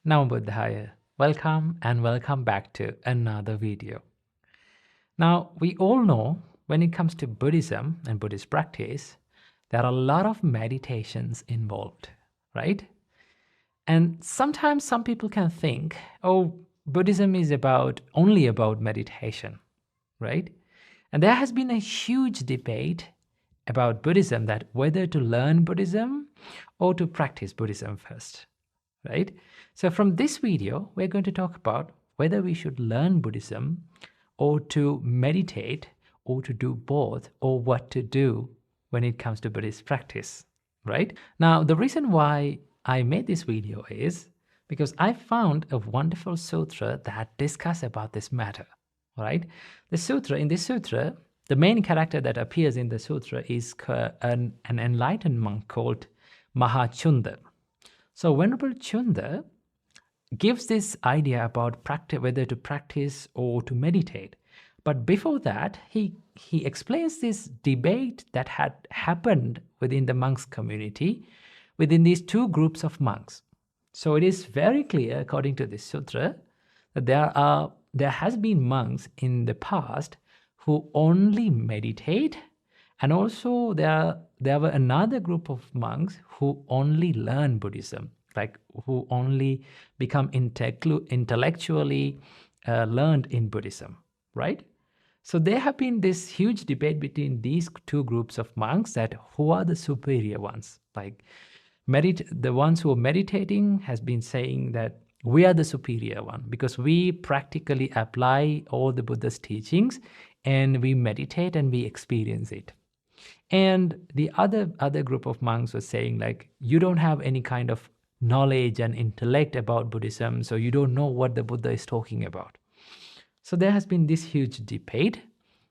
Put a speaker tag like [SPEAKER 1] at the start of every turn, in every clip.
[SPEAKER 1] Namo Buddhaya. Welcome and welcome back to another video. Now, we all know when it comes to Buddhism and Buddhist practice, there are a lot of meditations involved, right? And sometimes some people can think, oh, Buddhism is only about meditation, right? And there has been a huge debate about Buddhism, that whether to learn Buddhism or to practice Buddhism first, right? So from this video, we're going to talk about whether we should learn Buddhism or to meditate or to do both, or what to do when it comes to Buddhist practice, right? Now, the reason why I made this video is because I found a wonderful sutra that discusses about this matter, right? In this sutra, the main character that appears in the sutra is an enlightened monk called Mahachunda. So Venerable Chunda gives this idea about whether to practice or to meditate. But before that, he explains this debate that had happened within the monks community, within these two groups of monks. So it is very clear, according to this sutra, that there has been monks in the past who only meditate, and also there were another group of monks who only learn Buddhism, like who only become intellectually learned in Buddhism, right? So there have been this huge debate between these two groups of monks, that who are the superior ones. Like the ones who are meditating has been saying that we are the superior one because we practically apply all the Buddha's teachings and we meditate and we experience it. And the other group of monks was saying, like, you don't have any kind of knowledge and intellect about Buddhism, so you don't know what the Buddha is talking about. So there has been this huge debate.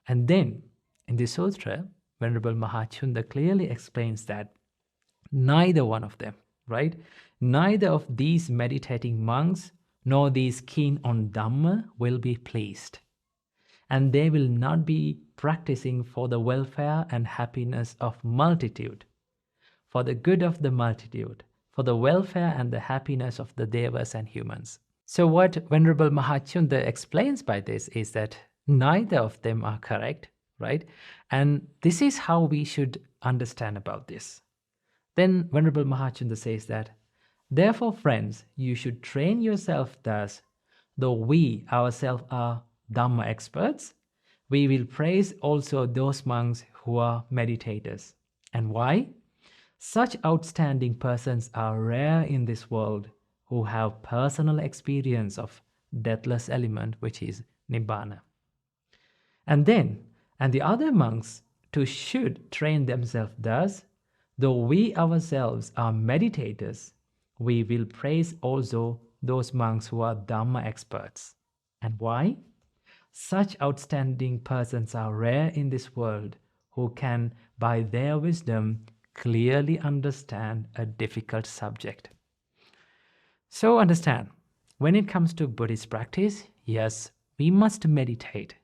[SPEAKER 1] And then in the sutra, Venerable Mahachunda clearly explains that neither one of them, right? Neither of these meditating monks nor these keen on Dharma will be pleased. And they will not be practicing for the welfare and happiness of multitude, for the good of the multitude, for the welfare and the happiness of the devas and humans. So what Venerable Mahachunda explains by this is that neither of them are correct, right? And this is how we should understand about this. Then Venerable Mahachunda says that, therefore, friends, you should train yourself thus, though we ourselves are Dhamma experts, we will praise also those monks who are meditators. And why? Such outstanding persons are rare in this world, who have personal experience of deathless element, which is Nibbana. And the other monks too should train themselves thus, though we ourselves are meditators, we will praise also those monks who are Dhamma experts. And why? Such outstanding persons are rare in this world, who can, by their wisdom, clearly understand a difficult subject. So understand, when it comes to Buddhist practice, yes, we must meditate,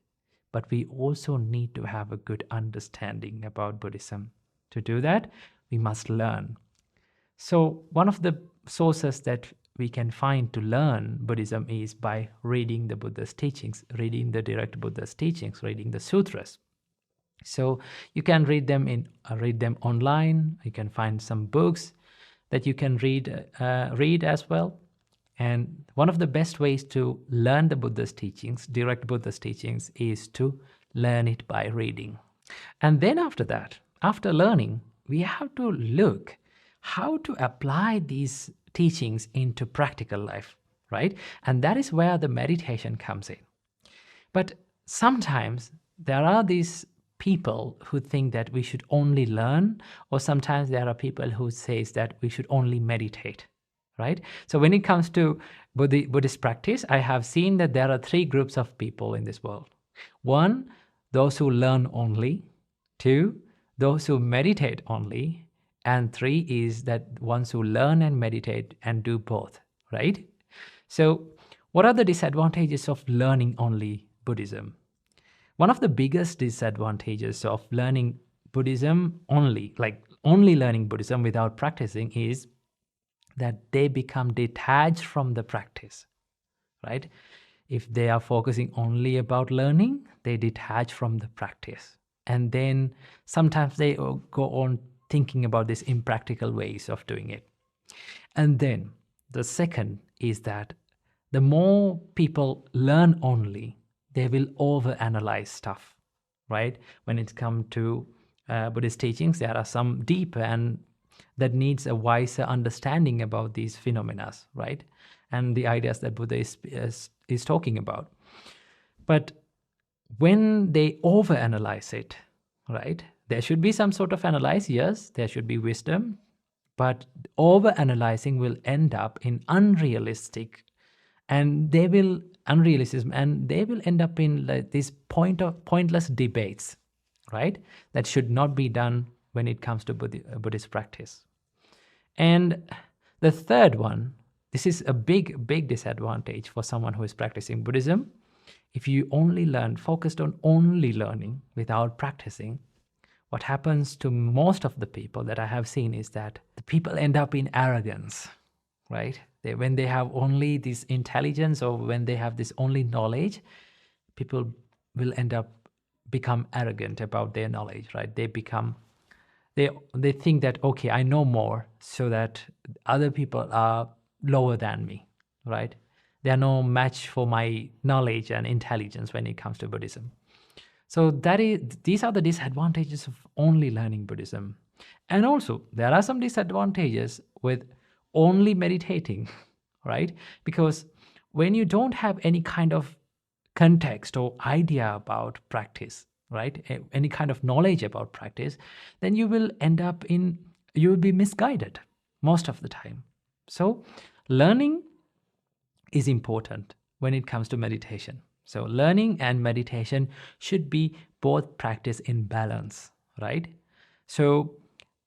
[SPEAKER 1] but we also need to have a good understanding about Buddhism. To do that, we must learn. So one of the sources that we can find to learn Buddhism is by reading the Buddha's teachings, reading the direct Buddha's teachings, reading the sutras. So you can read them online. You can find some books that you can read as well. And one of the best ways to learn the Buddha's teachings, direct Buddha's teachings, is to learn it by reading. And then after that, after learning, we have to look how to apply these teachings into practical life, right? And that is where the meditation comes in. But sometimes there are these people who think that we should only learn, or sometimes there are people who says that we should only meditate, right? So when it comes to Buddhist practice, I have seen that there are three groups of people in this world. One, those who learn only. Two, those who meditate only. And three is that ones who learn and meditate and do both, right? So what are the disadvantages of learning only Buddhism? One of the biggest disadvantages of learning Buddhism only, like only learning Buddhism without practicing, is that they become detached from the practice, right? If they are focusing only about learning, they detach from the practice. And then sometimes they go on thinking about these impractical ways of doing it. And then the second is that the more people learn only, they will overanalyze stuff, right? When it comes to Buddhist teachings, there are some deeper and that needs a wiser understanding about these phenomena, right? And the ideas that Buddha is talking about. But when they overanalyze it, right? There should be some sort of analyze, yes, there should be wisdom, but overanalyzing will end up in unrealistic, and they will unrealism, and they will end up in like this pointless debates, right? That should not be done when it comes to Buddhist practice. And the third one, this is a big disadvantage for someone who is practicing Buddhism. If you only learn, focused on only learning without practicing, what happens to most of the people that I have seen is that the people end up in arrogance, right? When they have only this intelligence, or when they have this only knowledge, people will end up become arrogant about their knowledge, right? They think that, okay, I know more, so that other people are lower than me, right? They are no match for my knowledge and intelligence when it comes to Buddhism. So these are the disadvantages of only learning Buddhism. And also, there are some disadvantages with only meditating, right? Because when you don't have any kind of context or idea about practice, right? Any kind of knowledge about practice, then you will be misguided most of the time. So learning is important when it comes to meditation. So learning and meditation should be both practiced in balance, right? So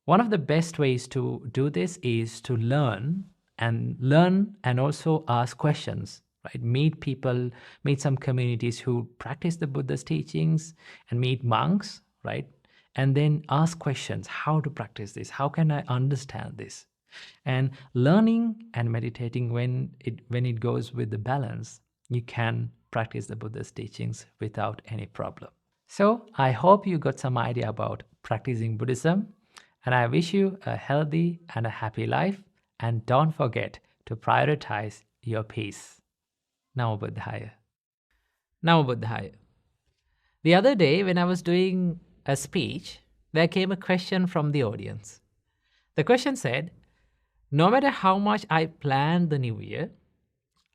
[SPEAKER 1] one of the best ways to do this is to learn and also ask questions, right? Meet people, meet some communities who practice the Buddha's teachings, and meet monks, right? And then ask questions: how to practice this? How can I understand this? And learning and meditating, when it goes with the balance, you can practice the Buddha's teachings without any problem. So I hope you got some idea about practicing Buddhism, and I wish you a healthy and a happy life, and don't forget to prioritize your peace. Namo Buddhaya. Namo Buddhaya. The other day when I was doing a speech, there came a question from the audience. The question said, no matter how much I planned the new year,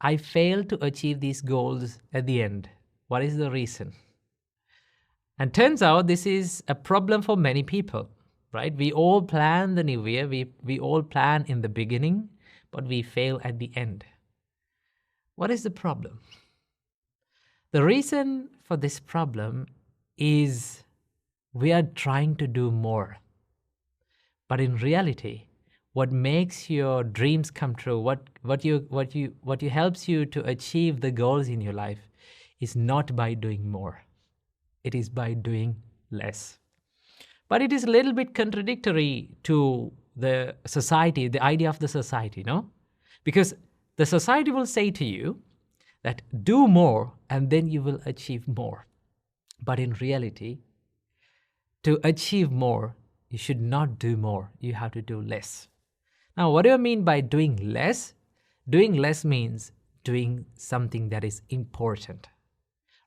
[SPEAKER 1] I failed to achieve these goals at the end. What is the reason? And turns out this is a problem for many people, right? We all plan the new year, we all plan in the beginning, but we fail at the end. What is the problem? The reason for this problem is we are trying to do more. But in reality, what makes your dreams come true, what helps you to achieve the goals in your life is not by doing more. It is by doing less. But it is a little bit contradictory to the society, the idea of the society, no? Because the society will say to you that do more and then you will achieve more. But in reality, to achieve more, you should not do more. You have to do less. Now, what do I mean by doing less? Doing less means doing something that is important.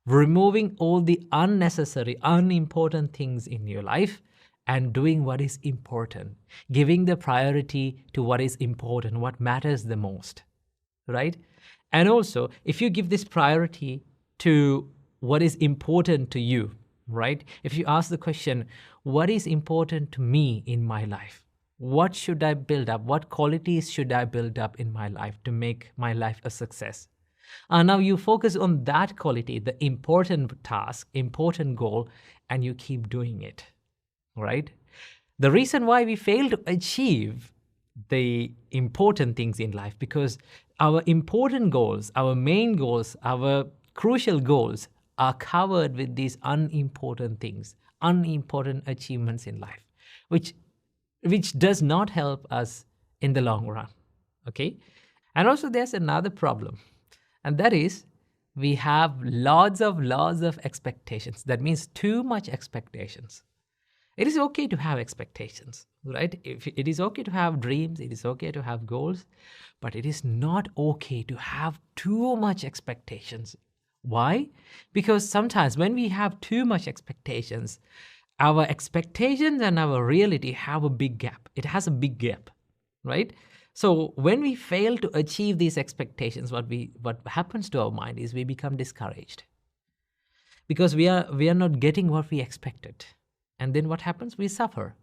[SPEAKER 1] Removing all the unnecessary, unimportant things in your life and doing what is important. Giving the priority to what is important, what matters the most, right? And also, if you give this priority to what is important to you, right? If you ask the question, what is important to me in my life? What should I build up? What qualities should I build up in my life to make my life a success? Now you focus on that quality, the important task, important goal, and you keep doing it, right? The reason why we fail to achieve the important things in life, because our important goals, our main goals, our crucial goals are covered with these unimportant things, unimportant achievements in life, which does not help us in the long run, Okay. And also there's another problem, and that is we have lots of expectations. That means too much expectations. It is okay to have expectations, right? If it is okay to have dreams, it is okay to have goals, but it is not okay to have too much expectations. Why? Because sometimes when we have too much expectations, our expectations and our reality have a big gap. It has a big gap, right? So when we fail to achieve these expectations, what happens to our mind is we become discouraged because we are not getting what we expected. And then what happens? We suffer.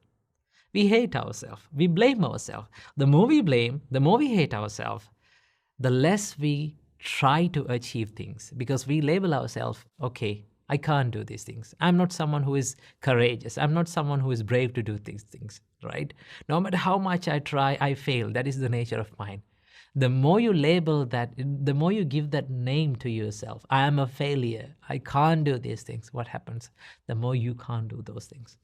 [SPEAKER 1] We hate ourselves. We blame ourselves. The more we blame, the more we hate ourselves, the less we try to achieve things because we label ourselves, okay, I can't do these things. I'm not someone who is courageous. I'm not someone who is brave to do these things, right? No matter how much I try, I fail. That is the nature of mine. The more you label that, the more you give that name to yourself. I am a failure. I can't do these things. What happens? The more you can't do those things,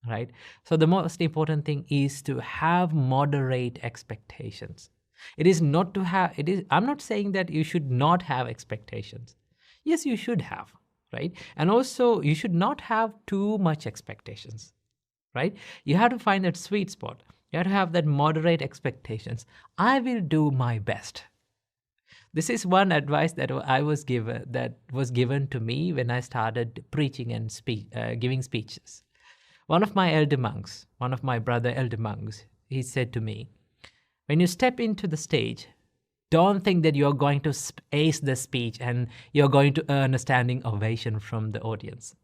[SPEAKER 1] right? So the most important thing is to have moderate expectations. It is not to have, it is, I'm not saying that you should not have expectations. Yes, you should have, right? And also you should not have too much expectations, right? You have to find that sweet spot. You have to have that moderate expectations. I will do my best. This is one advice that was given to me when I started preaching and giving speeches. One of my elder monks, one of my brother elder monks, he said to me, when you step into the stage, don't think that you're going to ace the speech and you're going to earn a standing ovation from the audience.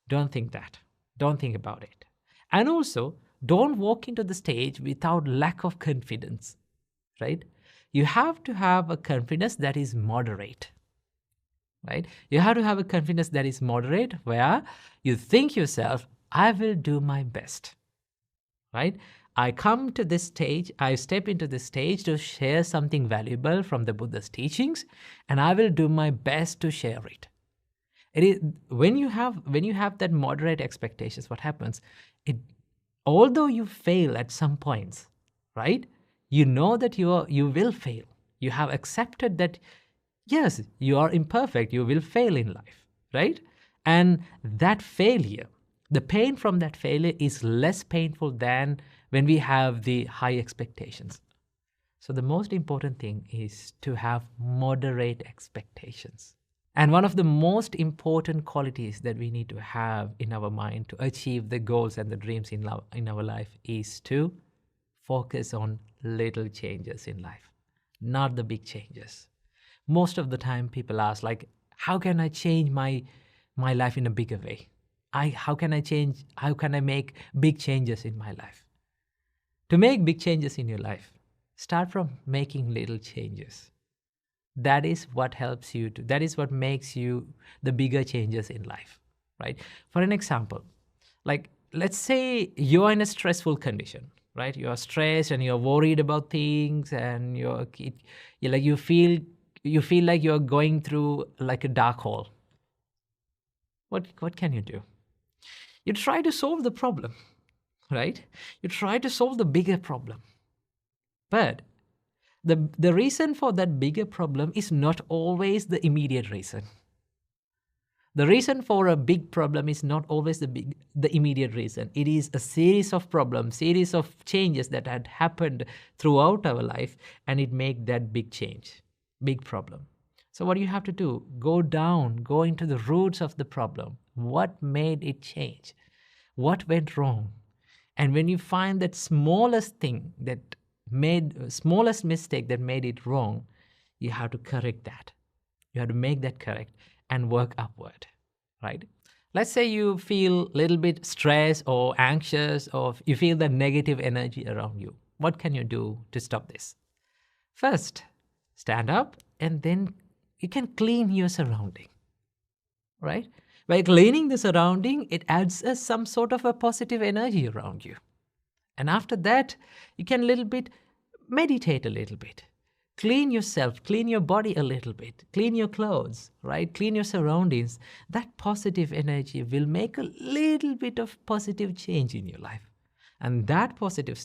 [SPEAKER 1] Don't think that. Don't think about it. And also, don't walk into the stage without lack of confidence, right? You have to have a confidence that is moderate, right? You have to have a confidence that is moderate where you think yourself, I will do my best, right? I come to this stage, I step into this stage to share something valuable from the Buddha's teachings, and I will do my best to share it. It is when you have that moderate expectations, what happens? It although you fail at some points, right? You know that you will fail. You have accepted that yes, you are imperfect, you will fail in life, right? And that failure, the pain from that failure is less painful than when we have the high expectations. So the most important thing is to have moderate expectations. And one of the most important qualities that we need to have in our mind to achieve the goals and the dreams in our life is to focus on little changes in life, not the big changes. Most of the time people ask, like, how can I change my life in a bigger way? How can I make big changes in my life? To make big changes in your life, start from making little changes. That is what helps you to, that is what makes you the bigger changes in life, right? For an example, like let's say you're in a stressful condition, right? You're stressed and you're worried about things, and you feel like you're going through like a dark hole. What can you do? You try to solve the problem, right? You try to solve the bigger problem. But the reason for that bigger problem is not always the immediate reason. The reason for a big problem is not always the immediate reason. It is a series of problems, series of changes that had happened throughout our life, and it make that big change, big problem. So what do you have to do? Go down, go into the roots of the problem. What made it change? What went wrong? And when you find that smallest thing that smallest mistake that made it wrong, you have to correct that. You have to make that correct and work upward, right? Let's say you feel a little bit stressed or anxious, or you feel the negative energy around you. What can you do to stop this? First, stand up, and then you can clean your surrounding, right? By cleaning the surrounding, it adds some sort of a positive energy around you. And after that, you can meditate a little bit. Clean yourself, clean your body a little bit, clean your clothes, right? Clean your surroundings. That positive energy will make a little bit of positive change in your life. And that positive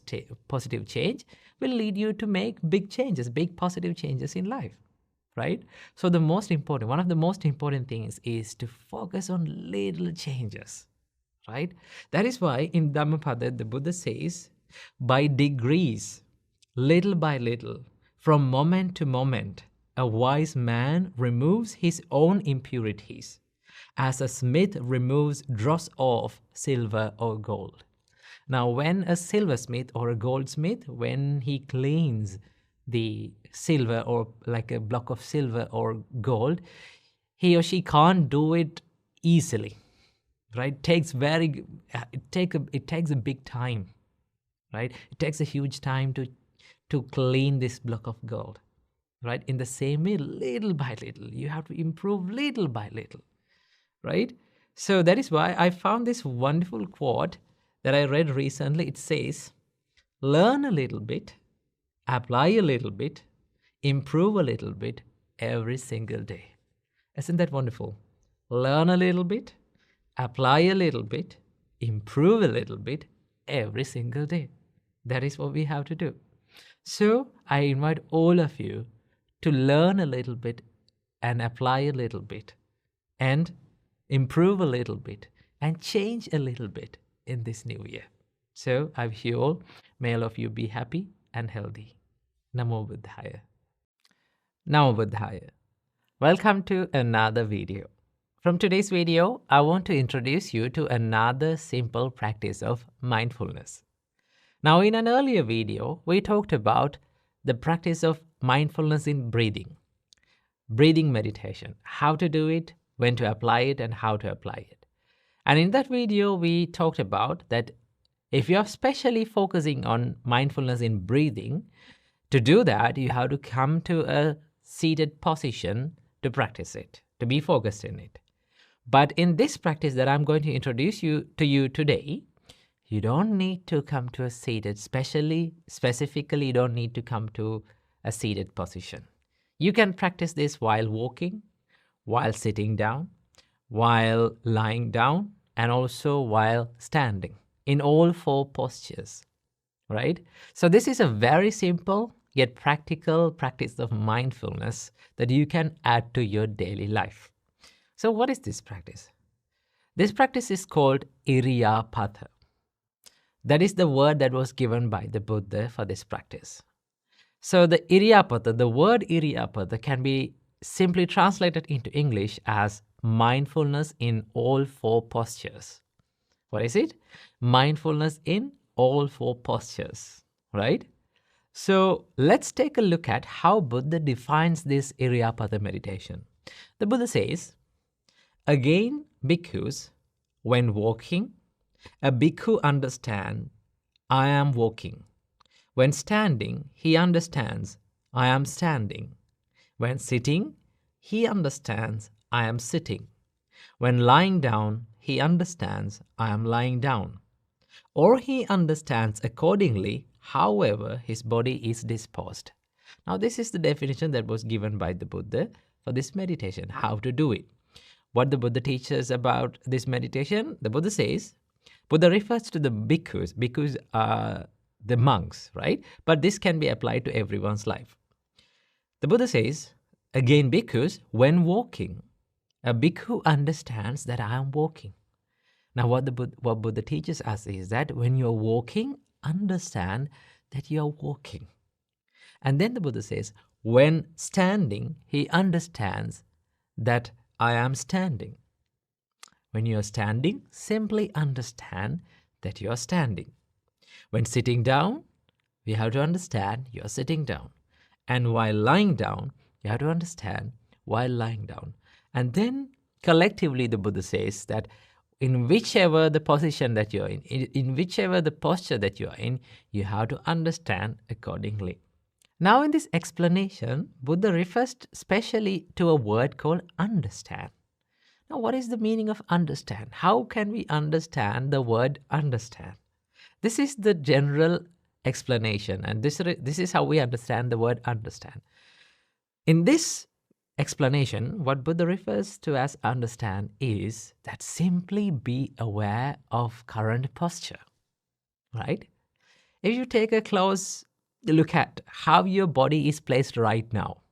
[SPEAKER 1] change will lead you to make big changes, big positive changes in life, right? So one of the most important things is to focus on little changes, right? That is why in Dhammapada, the Buddha says, by degrees, little by little, from moment to moment, a wise man removes his own impurities, as a smith removes dross of silver or gold. Now, when a silversmith or a goldsmith, when he cleans the silver or like a block of silver or gold, he or she can't do it easily, right? It takes a big time, right? It takes a huge time to clean this block of gold, right? In the same way, little by little, you have to improve little by little, right? So that is why I found this wonderful quote that I read recently. It says, learn a little bit, apply a little bit, improve a little bit every single day. Isn't that wonderful? Learn a little bit, apply a little bit, improve a little bit every single day. That is what we have to do. So I invite all of you to learn a little bit and apply a little bit and improve a little bit and change a little bit in this new year. So I wish you all, may all of you be happy and healthy. Namo Buddhaya. Namo Buddhaya. Welcome to another video. From today's video, I want to introduce you to another simple practice of mindfulness. Now, in an earlier video, we talked about the practice of mindfulness in breathing meditation, how to do it, when to apply it, and how to apply it. And in that video, we talked about that if you are specially focusing on mindfulness in breathing, to do that, you have to come to a seated position to practice it, to be focused in it. But in this practice that I'm going to introduce to you today, you don't need to come to a seated, specifically, you don't need to come to a seated position. You can practice this while walking, while sitting down, while lying down, and also while standing, in all 4 postures, right? So this is a very simple yet practical practice of mindfulness that you can add to your daily life. So what is this practice? This practice is called Iriyapada. That is the word that was given by the Buddha for this practice. So the Iriyapada, the word Iriyapada can be simply translated into English as mindfulness in all 4 postures. What is it? Mindfulness in all 4 postures, right? So let's take a look at how Buddha defines this Iriyapada meditation. The Buddha says, again, bhikkhus, when walking, a bhikkhu understands, I am walking. When standing, he understands, I am standing. When sitting, he understands, I am sitting. When lying down, he understands, I am lying down. Or he understands accordingly, however his body is disposed. Now, this is the definition that was given by the Buddha for this meditation, how to do it. What the Buddha teaches about this meditation, the Buddha says, Buddha refers to the bhikkhus. Bhikkhus are the monks, right? But this can be applied to everyone's life. The Buddha says, again, bhikkhus, when walking, a bhikkhu understands that I am walking. Now, what Buddha teaches us is that when you're walking, understand that you're walking. And then the Buddha says, when standing, he understands that I am standing. When you're standing, simply understand that you're standing. When sitting down, we have to understand you're sitting down. And while lying down, you have to understand while lying down. And then collectively, the Buddha says that in whichever the position that you're in whichever the posture that you're in, you have to understand accordingly. Now, in this explanation, Buddha refers specially to a word called understand. Now, what is the meaning of understand? How can we understand the word understand? This is the general explanation, and this is how we understand the word understand. In this explanation, what Buddha refers to as understand is that simply be aware of current posture. right? If you take a close look at how your body is placed right now,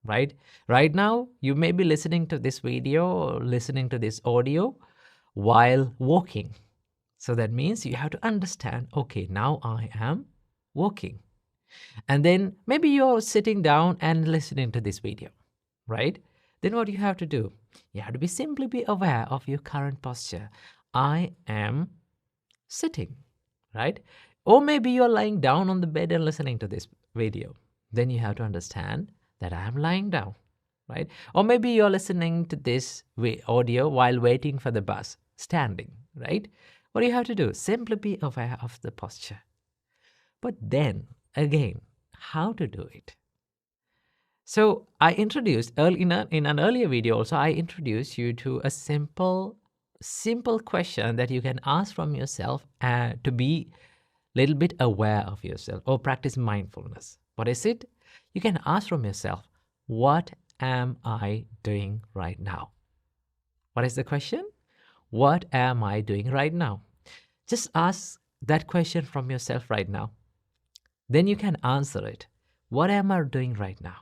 [SPEAKER 1] right? Right now, you may be listening to this video or listening to this audio while walking. So that means you have to understand, okay, now I am walking. And then maybe you're sitting down and listening to this video, right? Then what you have to do? You have to simply be aware of your current posture. I am sitting, right? Or maybe you're lying down on the bed and listening to this video. Then you have to understand that I am lying down, right? Or maybe you're listening to this audio while waiting for the bus, standing, right? What do you have to do? Simply be aware of the posture. But then, again, how to do it? So I introduced in an earlier video also, I introduced you to a simple question that you can ask from yourself to be a little bit aware of yourself or practice mindfulness. What is it? You can ask from yourself, what am I doing right now? What is the question? What am I doing right now? Just ask that question from yourself right now. Then you can answer it. What am I doing right now?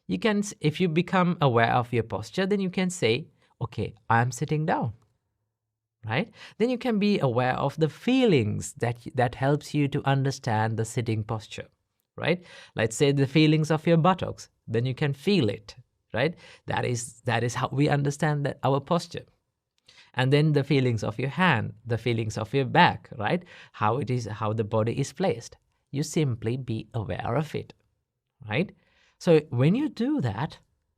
[SPEAKER 1] You can, if you become aware of your posture, then you can say, okay, I'm sitting down, right? Then you can be aware of the feelings that helps you to understand the sitting posture, right? Let's say the feelings of your buttocks, then you can feel it, right? That is how we understand our posture. And then the feelings of your hand, the feelings of your back, right? How the body is placed. You simply be aware of it, right? So when you do that,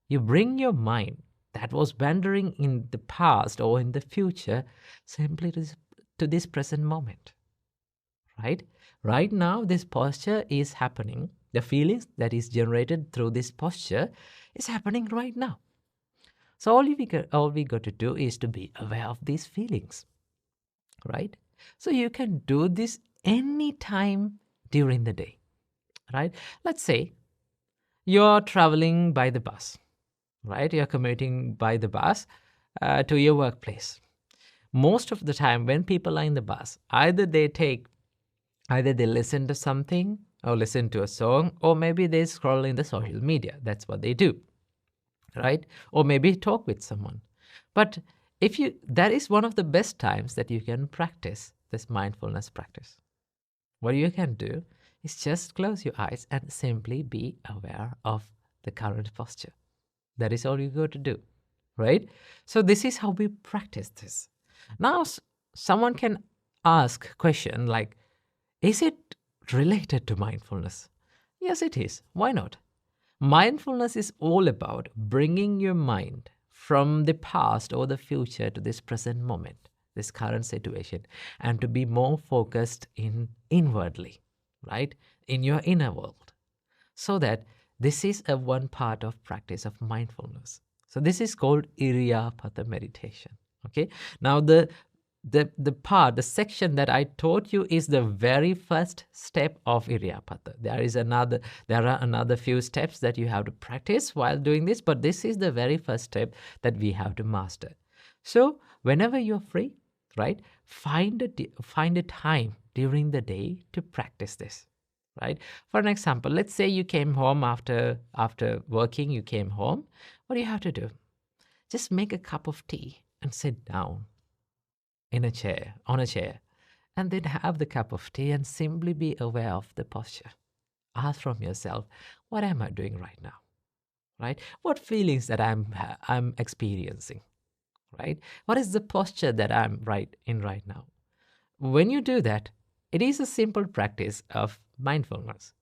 [SPEAKER 1] you bring your mind that was wandering in the past or in the future simply to this present moment, right? Right now, this posture is happening. The feelings that is generated through this posture is happening right now. So all we got to do is to be aware of these feelings, right? So you can do this anytime during the day, right? Let's say you're traveling by the bus, right? You're commuting by the bus to your workplace. Most of the time when people are in the bus, either they listen to something or listen to a song, or maybe they scroll in the social media. That's what they do, right? Or maybe talk with someone. But that is one of the best times that you can practice this mindfulness practice. What you can do is just close your eyes and simply be aware of the current posture. That is all you got to do, right? So this is how we practice this. Now, someone can ask a question like, is it related to mindfulness? Yes, it is. Why not? Mindfulness is all about bringing your mind from the past or the future to this present moment, this current situation, and to be more focused inwardly, right? In your inner world. So that this is a one part of practice of mindfulness. So this is called Iriyapatha meditation. Okay. Now the section that I taught you is the very first step of Iriyapatha. There are another few steps that you have to practice while doing this, but this is the very first step that we have to master. So whenever you're free, right, find a time during the day to practice this, right? For an example, let's say you came home after working, you came home. What do you have to do? Just make a cup of tea and sit down on a chair, and then have the cup of tea and simply be aware of the posture. Ask from yourself, what am I doing right now? Right? What feelings that I'm experiencing? Right? What is the posture that I'm right now? When you do that, it is a simple practice of mindfulness.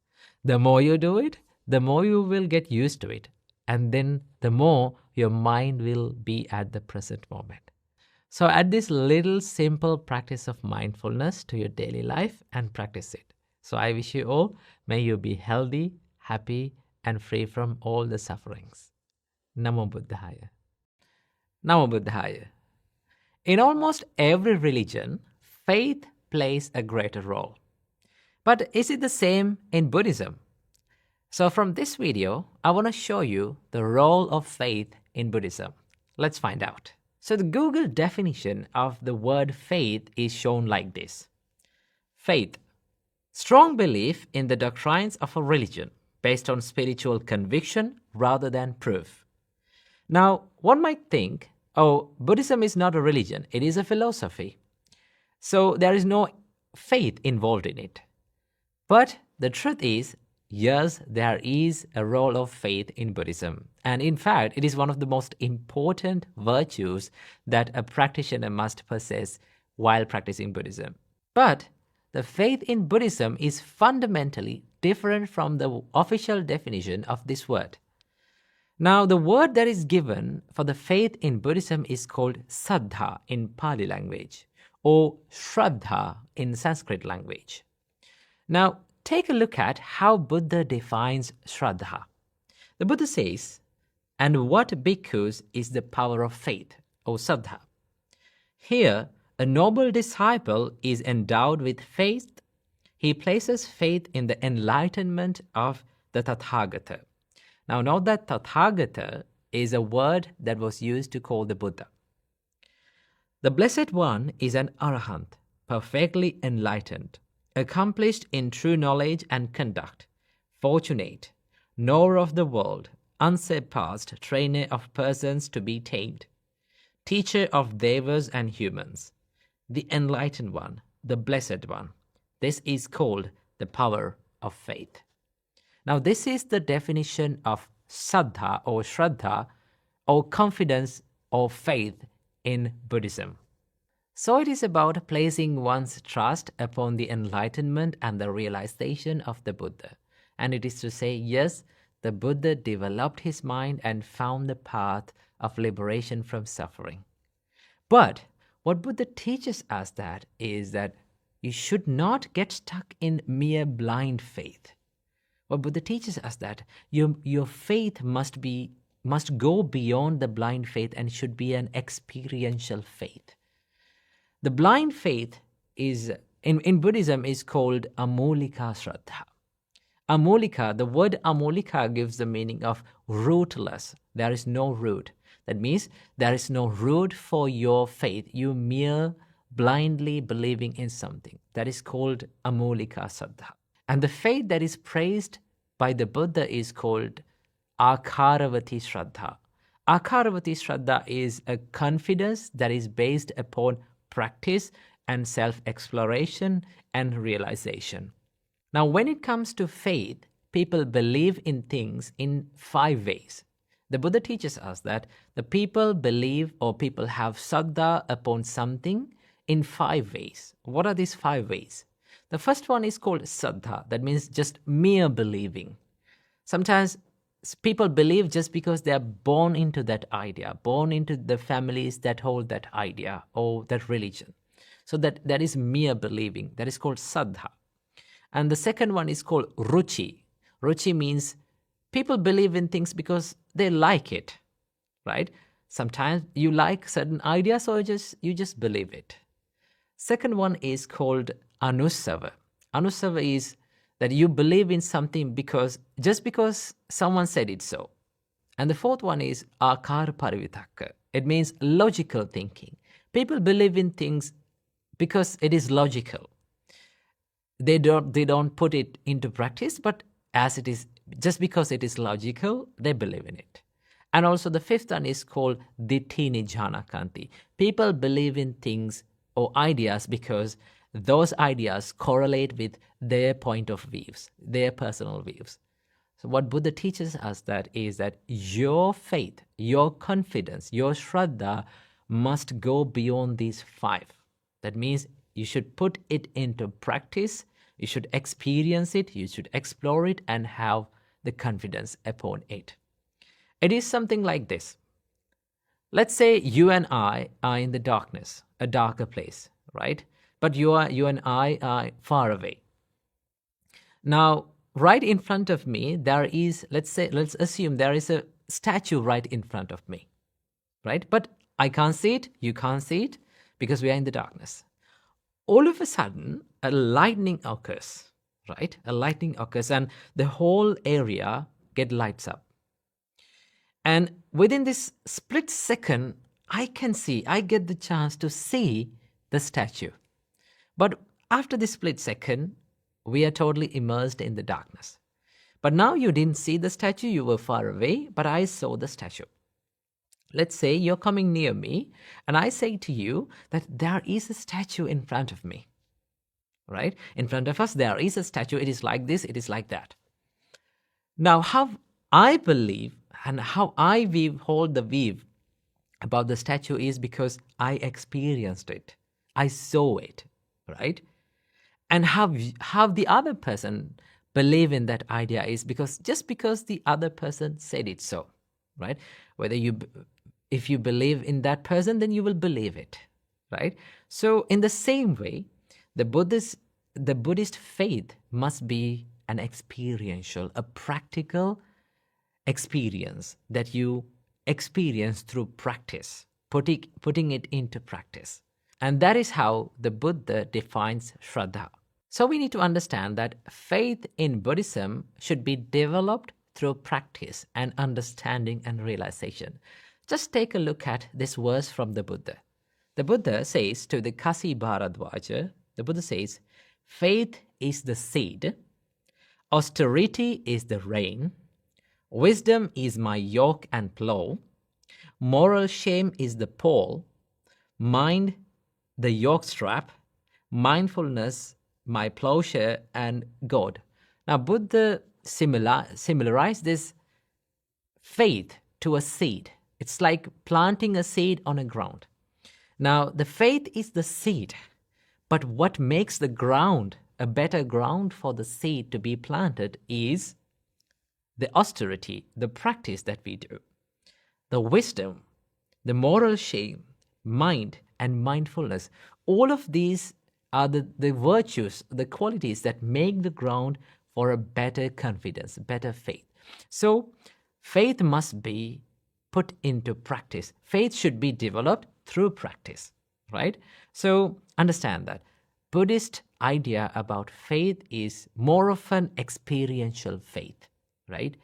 [SPEAKER 1] The more you do it, the more you will get used to it. And then the more your mind will be at the present moment. So add this little simple practice of mindfulness to your daily life and practice it. So I wish you all, may you be healthy, happy, and free from all the sufferings. Namo Buddhaya. Namo Buddhaya. In almost every religion, faith plays a greater role. But is it the same in Buddhism? So from this video, I want to show you the role of faith in Buddhism. Let's find out. So the Google definition of the word faith is shown like this.
[SPEAKER 2] Faith. Strong belief in the doctrines of a religion based on spiritual conviction rather than proof. Now, one might think, oh, Buddhism is not a religion, it is a philosophy. So there is no faith involved in it. But the truth is, yes, there is a role of faith in Buddhism. And in fact, it is one of the most important virtues that a practitioner must possess while practicing Buddhism. But the faith in Buddhism is fundamentally different from the official definition of this word. Now, the word that is given for the faith in Buddhism is called saddha in Pali language or shraddha in Sanskrit language. Now, take a look at how Buddha defines shraddha. The Buddha says, and what bhikkhus is the power of faith or saddha. Here, a noble disciple is endowed with faith. He places faith in the enlightenment of the Tathagata. Now, note that Tathagata is a word that was used to call the Buddha. The Blessed One is an Arahant, perfectly enlightened, accomplished in true knowledge and conduct, fortunate, knower of the world, unsurpassed, trainer of persons to be tamed, teacher of devas and humans, the Enlightened One, the Blessed One. This is called the power of faith. Now, this is the definition of saddha or shraddha or confidence or faith in Buddhism. So it is about placing one's trust upon the enlightenment and the realization of the Buddha. And it is to say, yes, the Buddha developed his mind and found the path of liberation from suffering. But what Buddha teaches us that is that you should not get stuck in mere blind faith. What Buddha teaches us that your faith must go beyond the blind faith and should be an experiential faith. The blind faith is in Buddhism is called amolika shraddha. Amolika, the word amolika gives the meaning of rootless. There is no root. That means there is no root for your faith. You mere blindly believing in something. That is called amolika shraddha. And the faith that is praised by the Buddha is called akaravati shraddha. Akaravati shraddha is a confidence that is based upon practice and self-exploration and realization. Now, when it comes to faith, people believe in things in 5 ways. The Buddha teaches us that the people believe or people have saddha upon something in 5 ways. What are these 5 ways? The first one is called saddha. That means just mere believing. Sometimes people believe just because they are born into that idea, born into the families that hold that idea or that religion. So that is mere believing. That is called saddha. And the second one is called ruchi. Ruchi means people believe in things because they like it, right? Sometimes you like certain ideas, so you just believe it. Second one is called anusava. Anusava is that you believe in something just because someone said it so. And the fourth one is akar parivitaka. It means logical thinking. People believe in things because it is logical. They don't put it into practice, but as it is, just because it is logical, they believe in it. And also the fifth one is called ditthini jhanakanti. People believe in things or ideas because those ideas correlate with their point of views, their personal views. So what Buddha teaches us that is that your faith, your confidence, your shraddha must go beyond these 5. That means you should put it into practice, you should experience it, you should explore it and have the confidence upon it. It is something like this. Let's say you and I are in the darkness, a darker place, right? But you and I are far away. Now, right in front of me, there is, let's assume there is a statue right in front of me, right? But I can't see it, you can't see it, because we are in the darkness. All of a sudden, a lightning occurs, right? A lightning occurs and the whole area lights up. And within this split second, I get the chance to see the statue. But after this split second, we are totally immersed in the darkness. But now you didn't see the statue, you were far away, but I saw the statue. Let's say you're coming near me, and I say to you that there is a statue in front of me. Right? In front of us, there is a statue. It is like this, it is like that. Now, how I believe and how I hold the view about the statue is because I experienced it. I saw it, right? And how the other person believe in that idea is because the other person said it so, right? If you believe in that person, then you will believe it, right? So in the same way, the Buddhist faith must be an experiential, a practical experience that you experience through practice, putting it into practice. And that is how the Buddha defines Shraddha. So we need to understand that faith in Buddhism should be developed through practice and understanding and realization. Just take a look at this verse from the Buddha. The Buddha says to the Kasi Bharadwaja, the Buddha says, faith is the seed, austerity is the rain, wisdom is my yoke and plow, moral shame is the pole, mind the yoke strap, mindfulness my plowshare and God. Now Buddha similarized this faith to a seed. It's like planting a seed on a ground. Now the faith is the seed, but what makes the ground a better ground for the seed to be planted is the austerity, the practice that we do, the wisdom, the moral shame, mind, and mindfulness. All of these are the virtues, the qualities that make the ground for a better confidence, better faith. So faith must be put into practice. Faith should be developed through practice, right? So understand that Buddhist idea about faith is more of an experiential faith, right?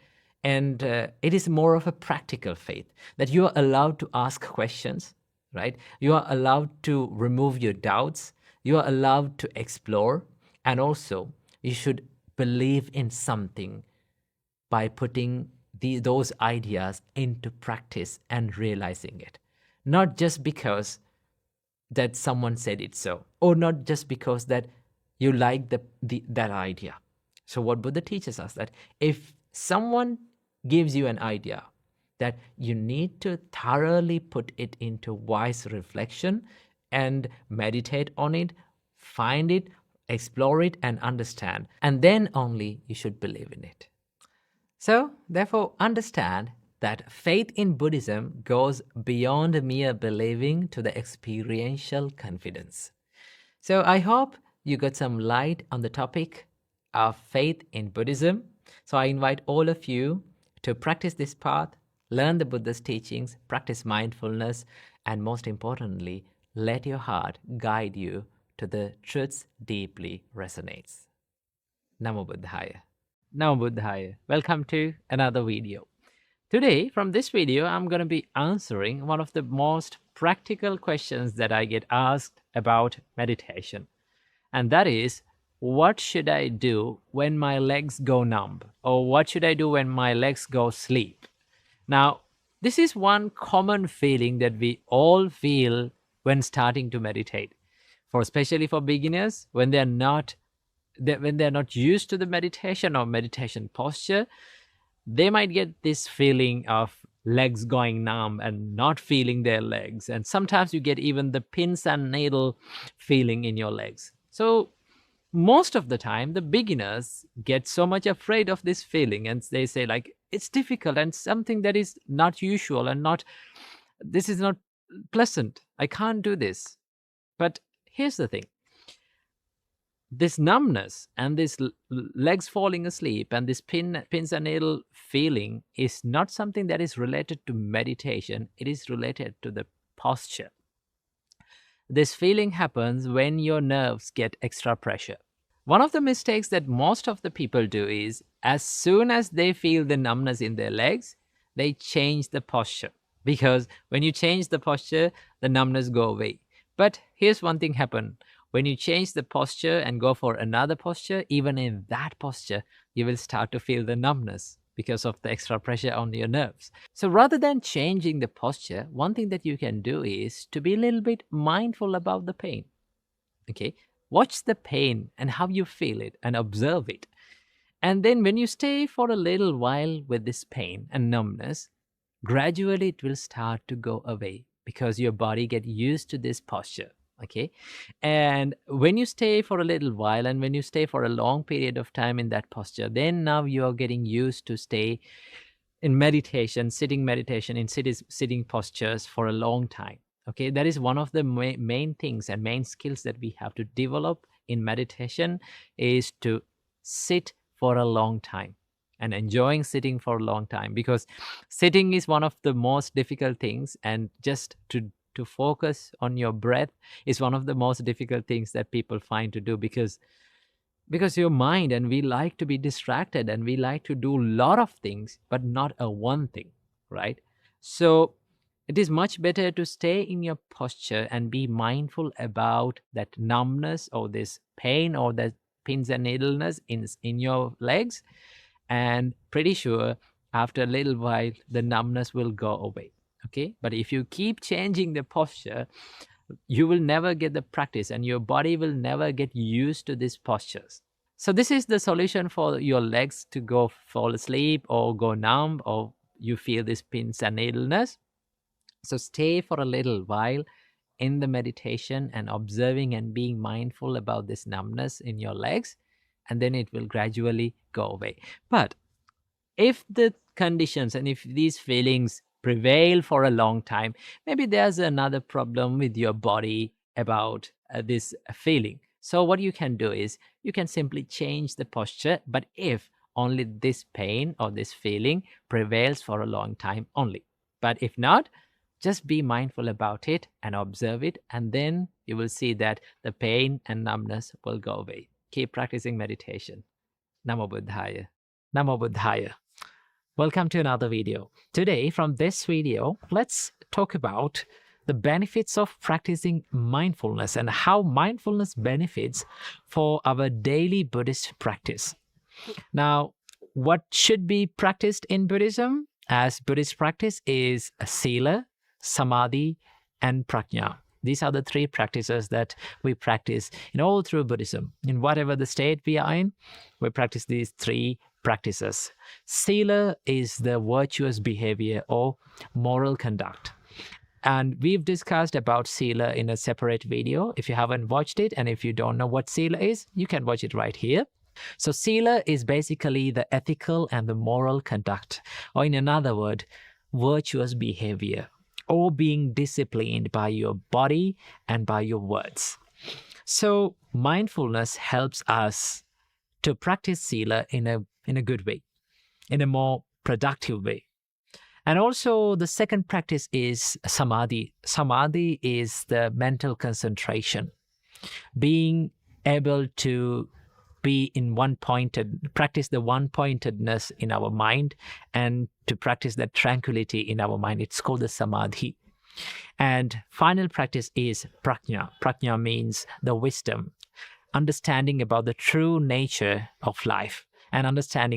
[SPEAKER 2] And it is more of a practical faith, that you are allowed to ask questions, right? You are allowed to remove your doubts. You are allowed to explore. And also, you should believe in something by putting those ideas into practice and realizing it. Not just because that someone said it so, or not just because that you like that idea. So what Buddha teaches us, that if someone gives you an idea, that you need to thoroughly put it into wise reflection and meditate on it, find it, explore it, and understand. And then only you should believe in it. So, therefore, understand that faith in Buddhism goes beyond mere believing to the experiential confidence. So, I hope you got some light on the topic of faith in Buddhism. So, I invite all of you to practice this path, learn the Buddha's teachings, practice mindfulness, and most importantly, let your heart guide you to the truths deeply resonates. Namo Buddhaya.
[SPEAKER 1] Namo Buddhaya. Welcome to another video. Today, from this video, I'm going to be answering one of the most practical questions that I get asked about meditation. And that is, what should I do when my legs go numb? Or what should I do when my legs go sleep? Now, this is one common feeling that we all feel when starting to meditate. Especially for beginners, when they're not used to the meditation or meditation posture, they might get this feeling of legs going numb and not feeling their legs. And sometimes you get even the pins and needle feeling in your legs. So most of the time, the beginners get so much afraid of this feeling, and they say, like, it's difficult and something that is not usual and this is not pleasant. I can't do this. But here's the thing. This numbness and this legs falling asleep and this pins and needle feeling is not something that is related to meditation. It is related to the posture. This feeling happens when your nerves get extra pressure. One of the mistakes that most of the people do is, as soon as they feel the numbness in their legs, they change the posture. Because when you change the posture, the numbness go away. But here's one thing happen.
[SPEAKER 2] When you change the posture and go for another posture, even in that posture, you will start to feel the numbness because of the extra pressure on your nerves. So rather than changing the posture, one thing that you can do is to be a little bit mindful about the pain. Okay, watch the pain and how you feel it and observe it. And then when you stay for a little while with this pain and numbness, gradually it will start to go away because your body get used to this posture. Okay, and when you stay for a little while and when you stay for a long period of time in that posture, then now you are getting used to stay in meditation, sitting meditation, in sitting postures for a long time. Okay, that is one of the main things and main skills that we have to develop in meditation, is to sit for a long time and enjoying sitting for a long time, because sitting is one of the most difficult things, and just to focus on your breath is one of the most difficult things that people find to do, because your mind, and we like to be distracted and we like to do a lot of things but not a one thing, right? So it is much better to stay in your posture and be mindful about that numbness or this pain or the pins and needleness in your legs, and pretty sure after a little while the numbness will go away. Okay, but if you keep changing the posture, you will never get the practice and your body will never get used to these postures. So this is the solution for your legs to go fall asleep or go numb, or you feel this pins and needleness. So stay for a little while in the meditation and observing and being mindful about this numbness in your legs, and then it will gradually go away. But if the conditions and if these feelings prevail for a long time, maybe there's another problem with your body about this feeling. So what you can do is you can simply change the posture, but if only this pain or this feeling prevails for a long time only. But if not, just be mindful about it and observe it, and then you will see that the pain and numbness will go away. Keep practicing meditation. Namo Buddhaya. Namo Buddhaya. Welcome to another video. Today, from this video, let's talk about the benefits of practicing mindfulness and how mindfulness benefits for our daily Buddhist practice. Now, what should be practiced in Buddhism as Buddhist practice is sila, samadhi, and prajna. These are the three practices that we practice in all through Buddhism. In whatever the state we are in, we practice these three practices. Sila is the virtuous behavior or moral conduct. And we've discussed about sila in a separate video. If you haven't watched it, and if you don't know what sila is, you can watch it right here. So sila is basically the ethical and the moral conduct, or in another word, virtuous behavior, or being disciplined by your body and by your words. So mindfulness helps us to practice sila in a good way, in a more productive way. And also the second practice is samadhi. Samadhi is the mental concentration, being able to be in practice the one-pointedness in our mind, and to practice that tranquility in our mind. It's called the samadhi. And final practice is prajna. Prajna means the wisdom, understanding about the true nature of life, and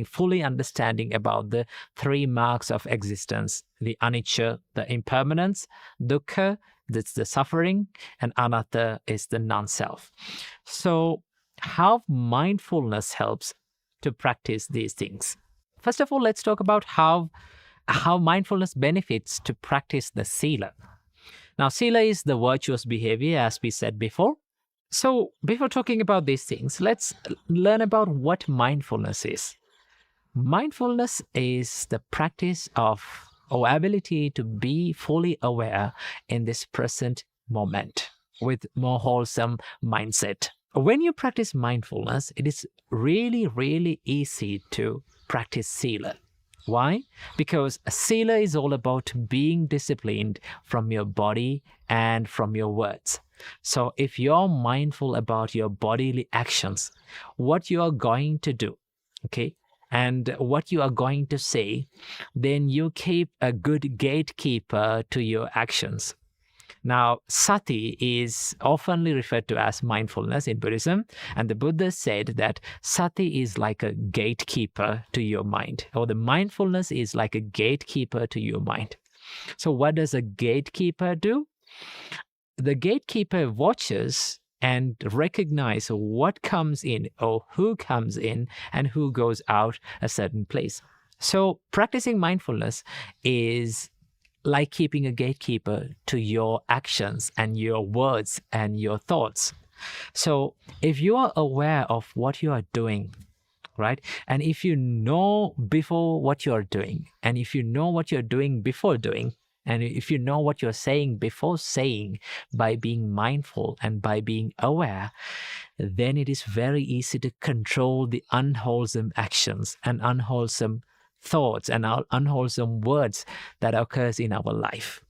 [SPEAKER 2] fully understanding about the three marks of existence: the anicca, the impermanence; dukkha, that's the suffering; and anatta is the non-self. So how mindfulness helps to practice these things. First of all, let's talk about how mindfulness benefits to practice the sila. Now, sila is the virtuous behavior, as we said before. So before talking about these things, let's learn about what mindfulness is. Mindfulness is the practice of or ability to be fully aware in this present moment with more wholesome mindset. When you practice mindfulness, it is really, really easy to practice sila. Why? Because sila is all about being disciplined from your body and from your words. So if you're mindful about your bodily actions, what you are going to do, okay, and what you are going to say, then you keep a good gatekeeper to your actions.
[SPEAKER 1] Now, sati is often referred to as mindfulness in Buddhism, and the Buddha said that sati is like a gatekeeper to your mind, or the mindfulness is like a gatekeeper to your mind. So what does a gatekeeper do? The gatekeeper watches and recognize what comes in or who comes in and who goes out a certain place. So practicing mindfulness is like keeping a gatekeeper to your actions and your words and your thoughts. So if you are aware of what you are doing, right? And if you know before what you're doing, and if you know what you're doing before doing, and if you know what you're saying before saying, by being mindful and by being aware, then it is very easy to control the unwholesome actions and unwholesome thoughts and unwholesome words that occurs in our life.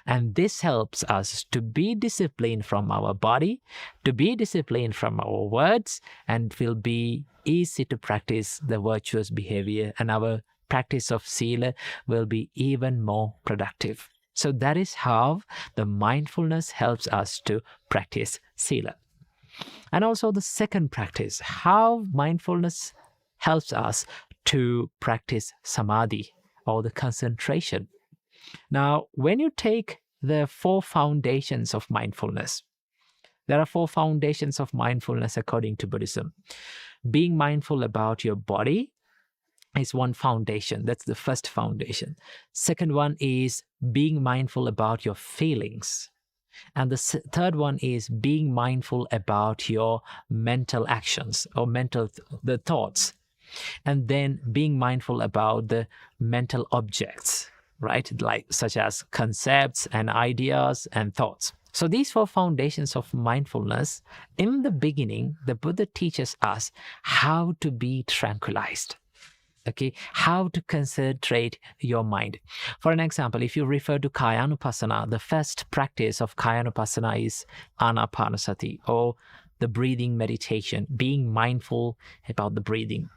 [SPEAKER 1] And this helps us to be disciplined from our body, to be disciplined from our words, and will be easy to practice the virtuous behavior, and our practice of sila will be even more productive. So that is how the mindfulness helps us to practice sila. And also the second practice, how mindfulness helps us to practice samadhi, or the concentration. Now, when you take the 4 foundations of mindfulness, there are 4 foundations of mindfulness according to Buddhism. Being mindful about your body is one foundation. That's the first foundation. Second one is being mindful about your feelings. And the third one is being mindful about your mental actions or the thoughts. And then being mindful about the mental objects, right? Like such as concepts and ideas and thoughts. So these 4 foundations of mindfulness, in the beginning, the Buddha teaches us how to be tranquilized. Okay, how to concentrate your mind. For an example, if you refer to Kayanupassana, the first practice of Kayanupassana is Anapanasati, or the breathing meditation, being mindful about the breathing.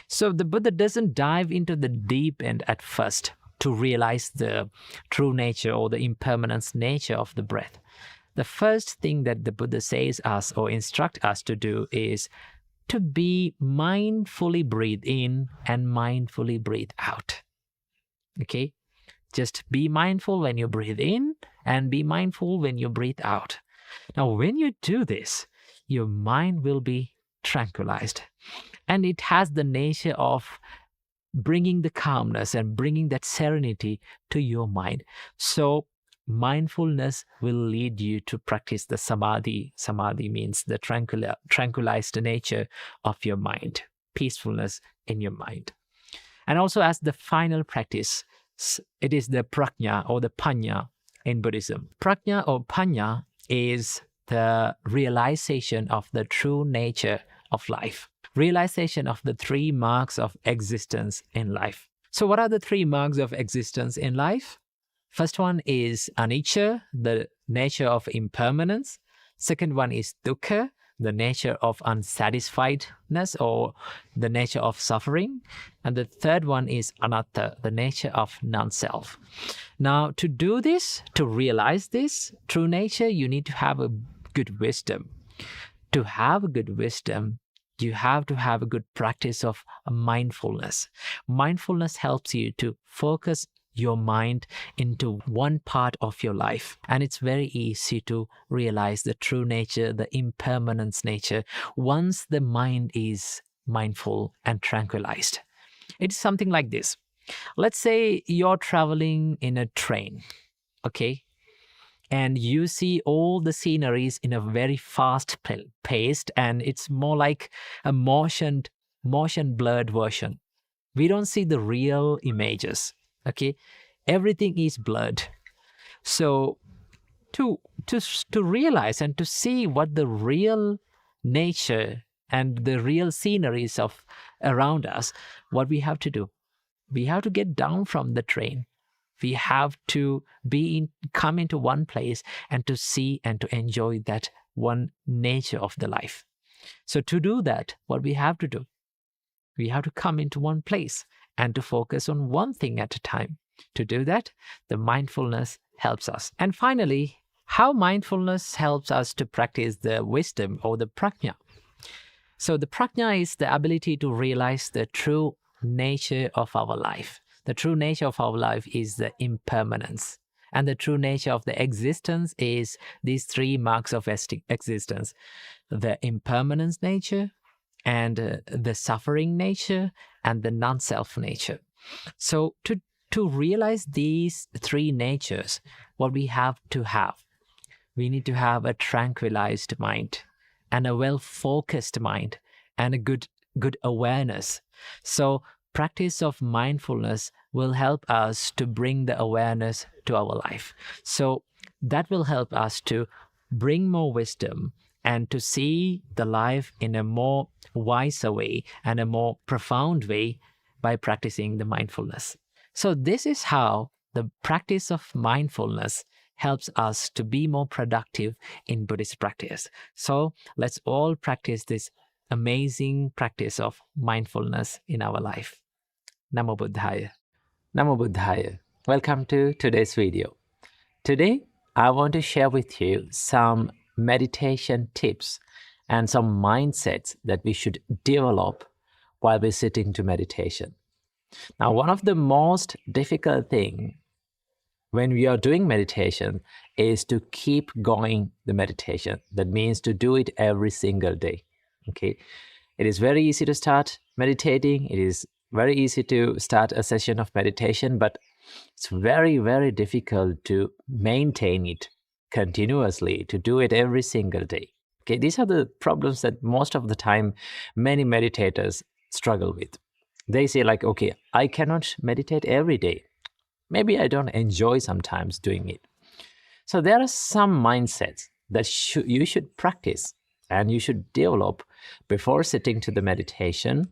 [SPEAKER 1] So the Buddha doesn't dive into the deep end at first to realize the true nature or the impermanence nature of the breath. The first thing that the Buddha says us or instruct us to do is to be mindfully breathe in and mindfully breathe out. Okay? Just be mindful when you breathe in and be mindful when you breathe out. Now, when you do this, your mind will be tranquilized. And it has the nature of bringing the calmness and bringing that serenity to your mind. So mindfulness will lead you to practice the samadhi. Samadhi means the tranquilized nature of your mind, peacefulness in your mind. And also as the final practice, it is the prajna or the panya in Buddhism. Prajna or panya is the realization of the true nature of life. Realization of the 3 marks of existence in life. So what are the 3 marks of existence in life? First one is anicca, the nature of impermanence. Second one is dukkha, the nature of unsatisfiedness or the nature of suffering. And the third one is anatta, the nature of non-self. Now, to do this, to realize this true nature, you need to have a good wisdom. To have a good wisdom, you have to have a good practice of mindfulness. Mindfulness helps you to focus your mind into one part of your life. And it's very easy to realize the true nature, the impermanence nature, once the mind is mindful and tranquilized. It's something like this. Let's say you're traveling in a train, okay? And you see all the sceneries in a very fast paced, and it's more like a motion blurred version. We don't see the real images, okay? Everything is blurred. So to realize and to see what the real nature and the real sceneries of around us, what we have to do, we have to get down from the train. We have to come into one place and to see and to enjoy that one nature of the life. So to do that, what we have to do, we have to come into one place and to focus on one thing at a time. To do that, the mindfulness helps us. And finally,
[SPEAKER 2] how mindfulness helps us to practice the wisdom or the prajna. So the prajna is the ability to realize the true nature of our life. The true nature of our life is the impermanence. And the true nature of the existence is these three marks of existence: the impermanence nature, and the suffering nature, and the non-self nature. So to realize these three natures, what we need to have a tranquilized mind and a well-focused mind and a good awareness. So practice of mindfulness will help us to bring the awareness to our life. So that will help us to bring more wisdom and to see the life in a more wiser way and a more profound way by practicing the mindfulness. So this is how the practice of mindfulness helps us to be more productive in Buddhist practice. So let's all practice this amazing practice of mindfulness in our life. Namo Buddhaya. Namo Buddhaya. Welcome to today's video. Today, I want to share with you some meditation tips and some mindsets that we should develop while we're sitting to meditation. Now, one of the most difficult things when we are doing meditation is to keep going the meditation. That means to do it every single day. Okay, it is very easy to start meditating. It is very easy to start a session of meditation, but it's very, very difficult to maintain it continuously, to do it every single day. Okay, these are the problems that most of the time many meditators struggle with. They say like, okay, I cannot meditate every day. Maybe I don't enjoy sometimes doing it. So there are some mindsets that you should practice and you should develop before sitting to the meditation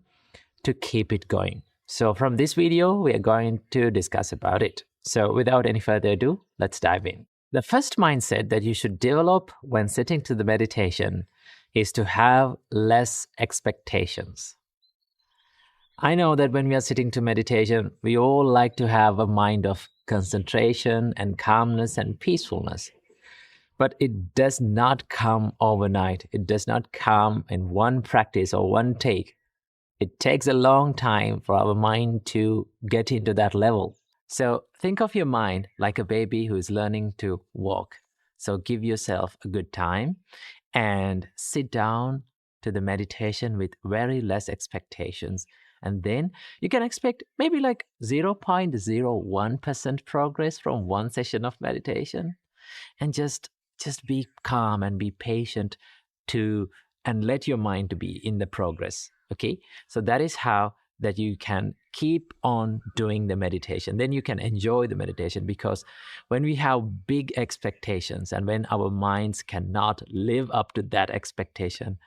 [SPEAKER 2] to keep it going. So from this video, we are going to discuss about it. So without any further ado, let's dive in. The first mindset that you should develop when sitting to the meditation is to have less expectations. I know that when we are sitting to meditation, we all like to have a mind of concentration and calmness and peacefulness. But it does not come overnight. It does not come in one practice or one take. It takes a long time for our mind to get into that level. So think of your mind like a baby who is learning to walk. So give yourself a good time and sit down to the meditation with very less expectations. And then you can expect maybe like 0.01% progress from one session of meditation. And just be calm and be patient and let your mind to be in the progress. Okay, so that is how that you can keep on doing the meditation. Then you can enjoy the meditation, because when we have big expectations and when our minds cannot live up to that expectation,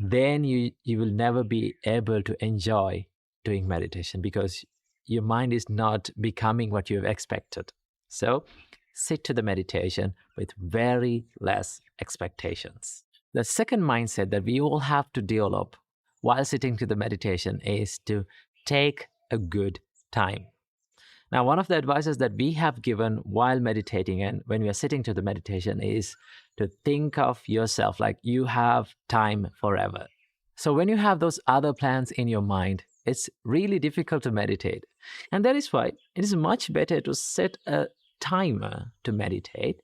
[SPEAKER 2] then you will never be able to enjoy doing meditation, because your mind is not becoming what you have expected. So sit to the meditation with very less expectations. The second mindset that we all have to develop while sitting to the meditation is to take a good time. Now, one of the advices that we have given while meditating and when we are sitting to the meditation is to think of yourself like you have time forever. So when you have those other plans in your mind, it's really difficult to meditate. And that is why it is much better to set a timer to meditate.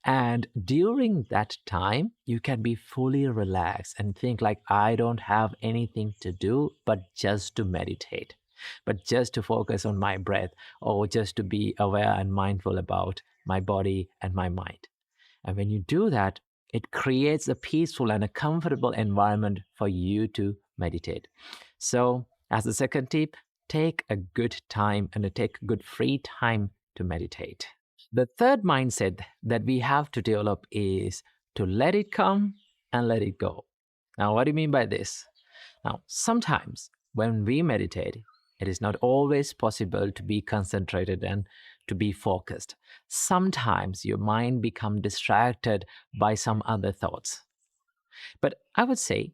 [SPEAKER 2] And during that time, you can be fully relaxed and think like, I don't have anything to do but just to meditate, but just to focus on my breath, or just to be aware and mindful about my body and my mind. And when you do that, it creates a peaceful and a comfortable environment for you to meditate. So as the second tip, take a good time and take good free time to meditate. The third mindset that we have to develop is to let it come and let it go. Now, what do you mean by this? Now, sometimes when we meditate, it is not always possible to be concentrated and to be focused. Sometimes your mind becomes distracted by some other thoughts. But I would say,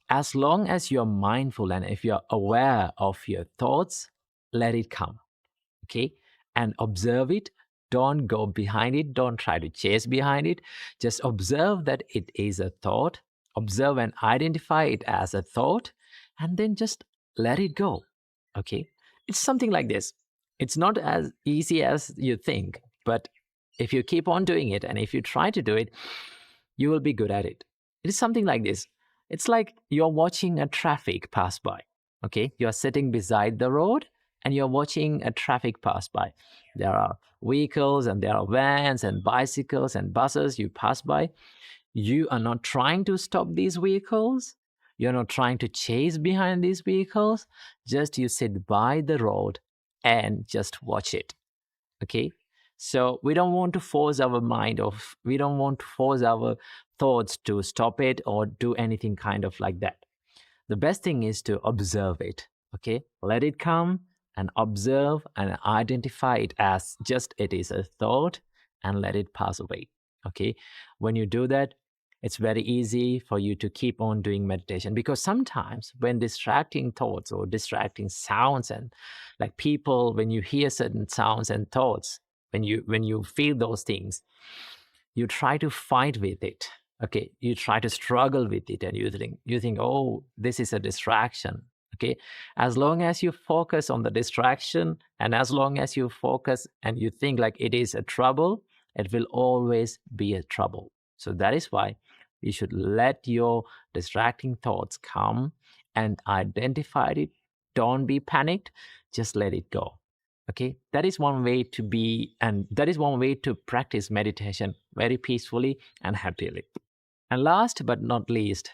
[SPEAKER 2] as long as you're mindful and if you're aware of your thoughts, let it come, okay? And observe it Don't go behind it. Don't try to chase behind it. Just observe that it is a thought. Observe and identify it as a thought, and then just let it go. Okay? It's something like this. It's not as easy as you think, but if you keep on doing it and if you try to do it, you will be good at it. It is something like this. It's like you're watching a traffic pass by. Okay? You're sitting beside the road and you're watching a traffic pass by. There are vehicles and there are vans and bicycles and buses you pass by. You are not trying to stop these vehicles. You're not trying to chase behind these vehicles. Just you sit by the road and just watch it. Okay? So we don't want to force our mind, or we don't want to force our thoughts to stop it or do anything kind of like that. The best thing is to observe it. Okay? Let it come and observe and identify it as just it is a thought and let it pass away. Okay? When you do that, it's very easy for you to keep on doing meditation, because sometimes when distracting thoughts or distracting sounds and like people, when you hear certain sounds and thoughts, when you feel those things, you try to fight with it. Okay, you try to struggle with it and you think, oh, this is a distraction. Okay, as long as you focus on the distraction and as long as you focus and you think like it is a trouble, it will always be a trouble. So that is why you should let your distracting thoughts come and identify it. Don't be panicked, just let it go. Okay, that is one way to be, and that is one way to practice meditation very peacefully and happily. And last but not least,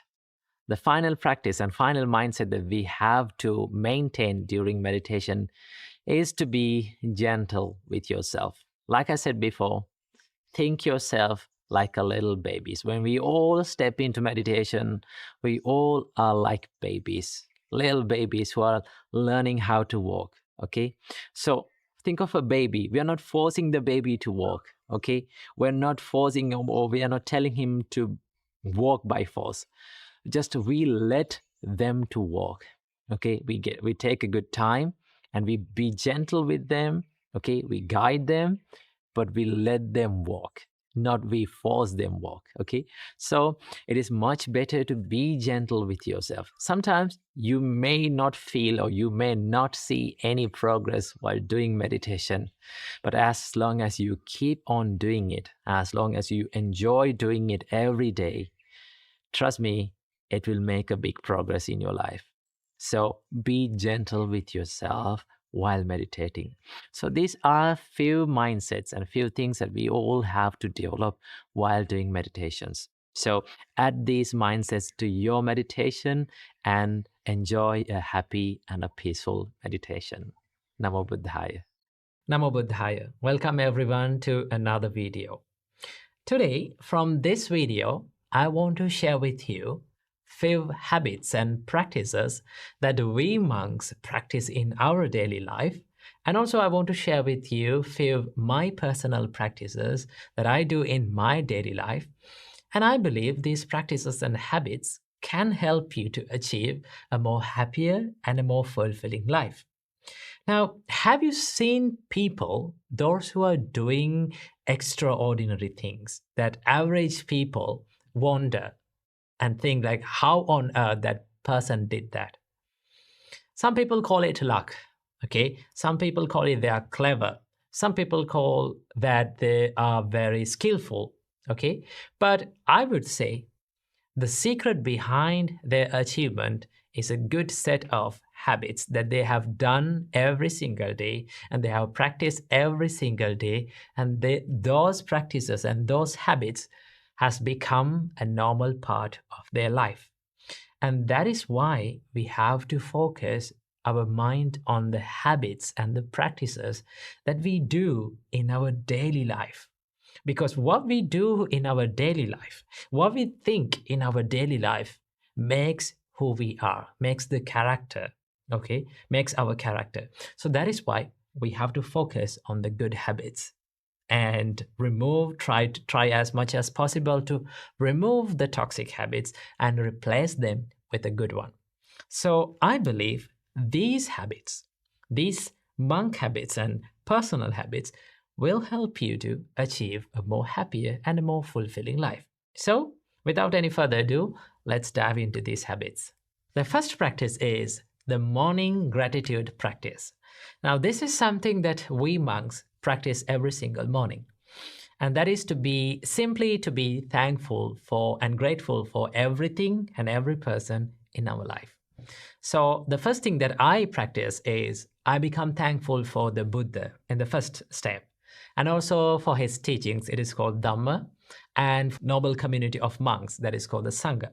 [SPEAKER 2] the final practice and final mindset that we have to maintain during meditation is to be gentle with yourself. Like I said before, think yourself like a little babies. When we all step into meditation, we all are like babies, little babies who are learning how to walk. Okay, so think of a baby. We are not forcing the baby to walk. Okay, we're not forcing him, or we are not telling him to walk by force. Just we let them to walk. Okay, we take a good time and we be gentle with them. Okay, we guide them, but we let them walk, not we force them walk. Okay, so it is much better to be gentle with yourself. Sometimes you may not feel or you may not see any progress while doing meditation, but as long as you keep on doing it, as long as you enjoy doing it every day, trust me, it will make a big progress in your life. So be gentle with yourself while meditating. So these are few mindsets and few things that we all have to develop while doing meditations. So add these mindsets to your meditation and enjoy a happy and a peaceful meditation. Namo Buddhaya.
[SPEAKER 1] Namo Buddhaya. Welcome everyone to another video. Today, from this video, I want to share with you few habits and practices that we monks practice in our daily life. And also I want to share with you few my personal practices that I do in my daily life. And I believe these practices and habits can help you to achieve a more happier and a more fulfilling life. Now, have you seen people, those who are doing extraordinary things that average people wonder and think like, how on earth that person did that? Some people call it luck, okay? Some people call it they are clever. Some people call that they are very skillful, okay? But I would say the secret behind their achievement is a good set of habits that they have done every single day and they have practiced every single day, and those practices and those habits has become a normal part of their life. And that is why we have to focus our mind on the habits and the practices that we do in our daily life. Because what we do in our daily life, what we think in our daily life makes who we are, makes the character, okay, makes our character. So that is why we have to focus on the good habits and try as much as possible to remove the toxic habits and replace them with a good one. So I believe these habits, these monk habits and personal habits will help you to achieve a more happier and a more fulfilling life. So, without any further ado, let's dive into these habits. The first practice is the morning gratitude practice. Now, this is something that we monks practice every single morning. And that is to be simply to be thankful for and grateful for everything and every person in our life. So the first thing that I practice is I become thankful for the Buddha in the first step, and also for his teachings. It is called Dharma, and noble community of monks that is called the Sangha.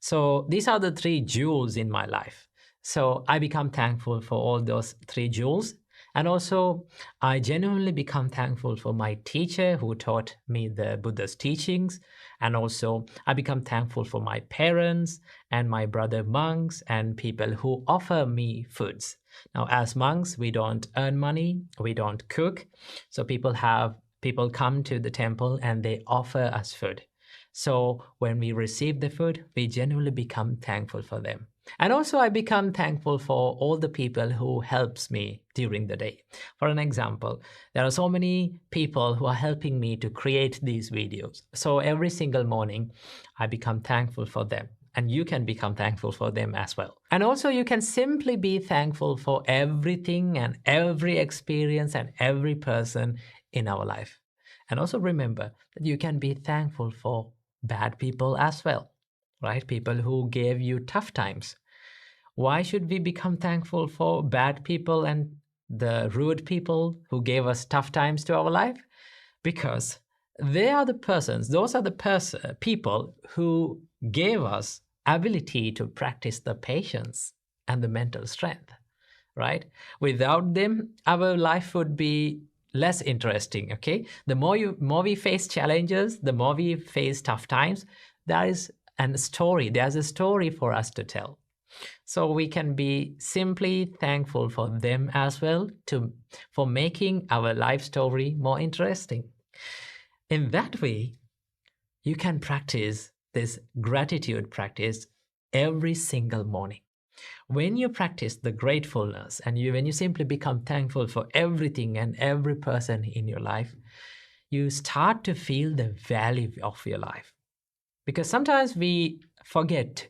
[SPEAKER 1] So these are the three jewels in my life. So I become thankful for all those three jewels. And also, I genuinely become thankful for my teacher who taught me the Buddha's teachings. And also, I become thankful for my parents and my brother monks and people who offer me foods. Now, as monks, we don't earn money, we don't cook. So people come to the temple and they offer us food. So when we receive the food, we genuinely become thankful for them. And also I become thankful for all the people who helps me during the day. For an example, there are so many people who are helping me to create these videos. So every single morning, I become thankful for them. And you can become thankful for them as well. And also you can simply be thankful for everything and every experience and every person in our life. And also remember that you can be thankful for bad people as well, right? People who gave you tough times. Why should we become thankful for bad people and the rude people who gave us tough times to our life? Because they are the persons, those are the people who gave us ability to practice the patience and the mental strength, right? Without them, our life would be less interesting, okay? The more we face challenges, the more we face tough times, there's a story for us to tell. So we can be simply thankful for them as well for making our life story more interesting. In that way, you can practice this gratitude practice every single morning. When you practice the gratefulness and when you simply become thankful for everything and every person in your life, you start to feel the value of your life. Because sometimes we forget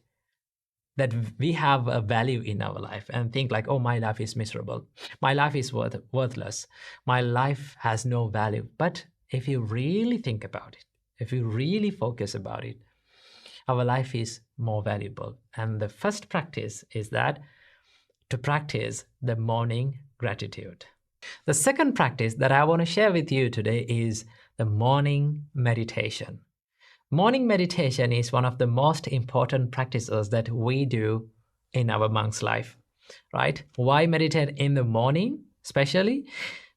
[SPEAKER 1] that we have a value in our life and think like, oh, my life is miserable. My life is worthless. My life has no value. But if you really think about it, if you really focus about it, our life is more valuable. And the first practice is that to practice the morning gratitude. The second practice that I want to share with you today is the morning meditation. Morning meditation is one of the most important practices that we do in our monk's life, right? Why meditate in the morning, especially?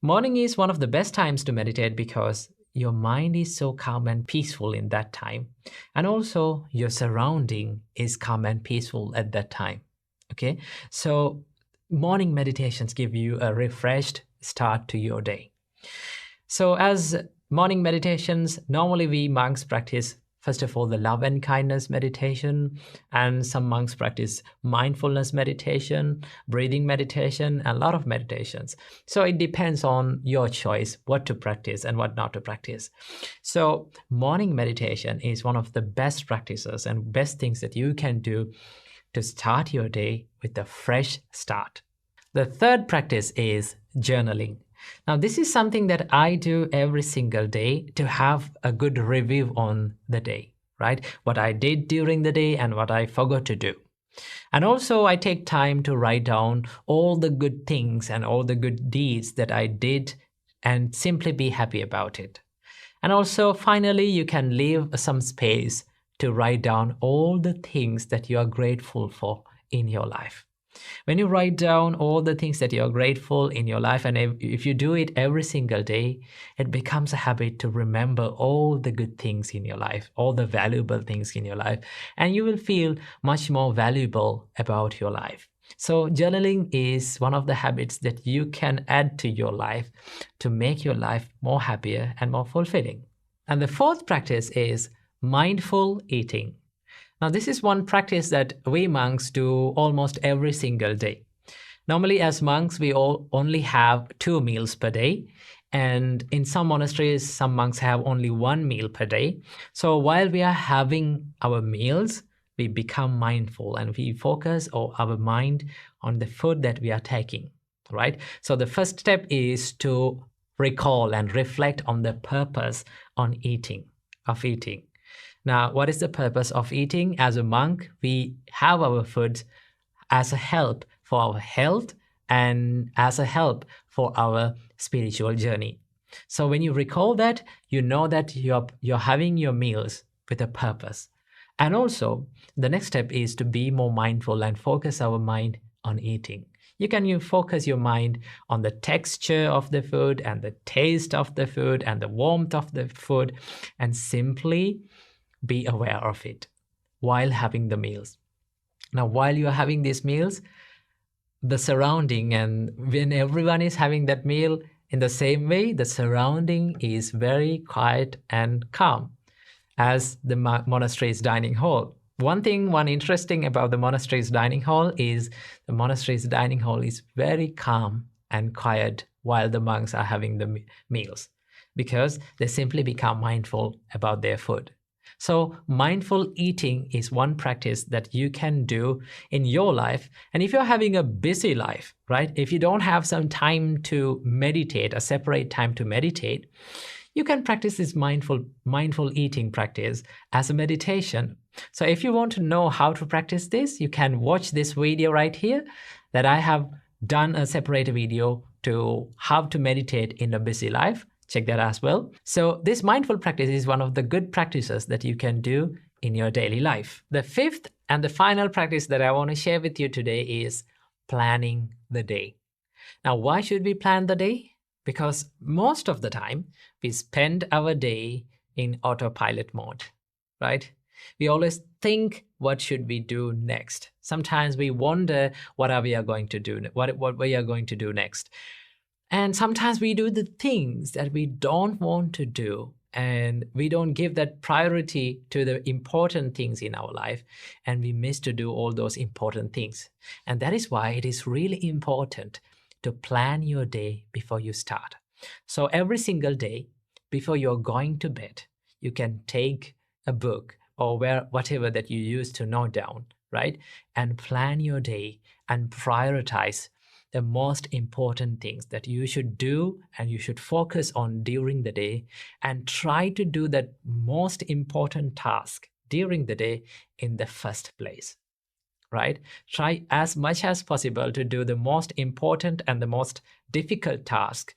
[SPEAKER 1] Morning is one of the best times to meditate because your mind is so calm and peaceful in that time. And also your surrounding is calm and peaceful at that time, okay? So morning meditations give you a refreshed start to your day. So as morning meditations, normally we monks practice, first of all, the love and kindness meditation, and some monks practice mindfulness meditation, breathing meditation, and a lot of meditations. So it depends on your choice what to practice and what not to practice. So morning meditation is one of the best practices and best things that you can do to start your day with a fresh start. The third practice is journaling. Now, this is something that I do every single day to have a good review on the day, right? What I did during the day and what I forgot to do. And also I take time to write down all the good things and all the good deeds that I did and simply be happy about it. And also finally, you can leave some space to write down all the things that you are grateful for in your life. When you write down all the things that you're grateful in your life, and if you do it every single day, it becomes a habit to remember all the good things in your life, all the valuable things in your life, and you will feel much more valuable about your life. So journaling is one of the habits that you can add to your life to make your life more happier and more fulfilling. And the fourth practice is mindful eating. Now, this is one practice that we monks do almost every single day. Normally, as monks, we all only have 2 meals per day. And in some monasteries, some monks have only 1 meal per day. So while we are having our meals, we become mindful and we focus our mind on the food that we are taking, right? So the first step is to recall and reflect on the purpose of eating. Now, what is the purpose of eating? As a monk, we have our food as a help for our health and as a help for our spiritual journey. So when you recall that, you know that you're having your meals with a purpose. And also, the next step is to be more mindful and focus our mind on eating. You focus your mind on the texture of the food and the taste of the food and the warmth of the food, and simply be aware of it while having the meals. Now, while you are having these meals, the surrounding, and when everyone is having that meal in the same way, the surrounding is very quiet and calm as the monastery's dining hall. One interesting about the monastery's dining hall is the monastery's dining hall is very calm and quiet while the monks are having the meals, because they simply become mindful about their food. So mindful eating is one practice that you can do in your life. And if you're having a busy life, right? If you don't have some time to meditate, a separate time to meditate, you can practice this mindful eating practice as a meditation. So if you want to know how to practice this, you can watch this video right here that I have done a separate video to how to meditate in a busy life. Check that as well. So this mindful practice is one of the good practices that you can do in your daily life. The fifth and the final practice that I want to share with you today is planning the day. Now, why should we plan the day? Because most of the time, we spend our day in autopilot mode, right? We always think, what should we do next? Sometimes we wonder what we are going to do next. And sometimes we do the things that we don't want to do, and we don't give that priority to the important things in our life, and we miss to do all those important things. And that is why it is really important to plan your day before you start. So every single day before you're going to bed, you can take a book or whatever that you use to note down, right? And plan your day and prioritize the most important things that you should do and you should focus on during the day, and try to do that most important task during the day in the first place, right? Try as much as possible to do the most important and the most difficult task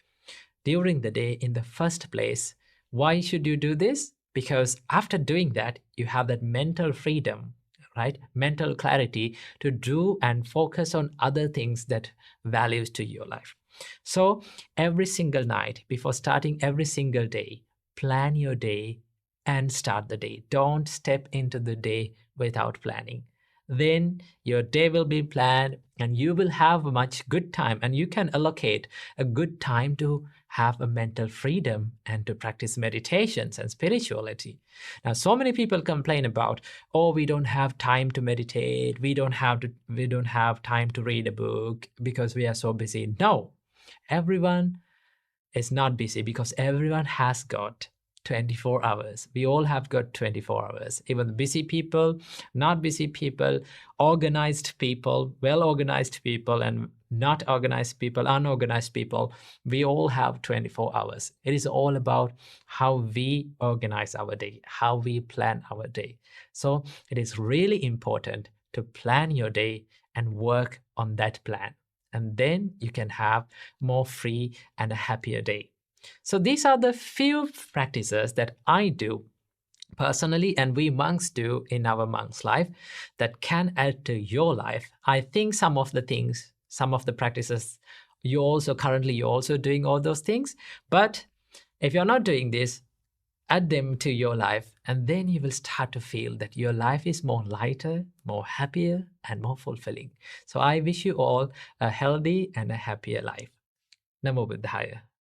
[SPEAKER 1] during the day in the first place. Why should you do this? Because after doing that, you have that mental freedom, right? Mental clarity to do and focus on other things that values to your life. So every single night, before starting every single day, plan your day and start the day. Don't step into the day without planning. Then your day will be planned and you will have a much good time, and you can allocate a good time to have a mental freedom and to practice meditations and spirituality. Now, so many people complain about, oh, we don't have time to meditate, we don't have time to read a book because we are so busy. No, everyone is not busy, because everyone has got 24 hours. We all have got 24 hours. Even busy people, not busy people, organized people, well-organized people, and not organized people, unorganized people, we all have 24 hours. It is all about how we organize our day, how we plan our day. So it is really important to plan your day and work on that plan. And then you can have more free and a happier day. So these are the few practices that I do personally and we monks do in our monks' life that can add to your life. I think some of the practices, you're also doing all those things. But if you're not doing this, add them to your life, and then you will start to feel that your life is more lighter, more happier, and more fulfilling. So I wish you all a healthy and a happier life. Namo Buddhaya.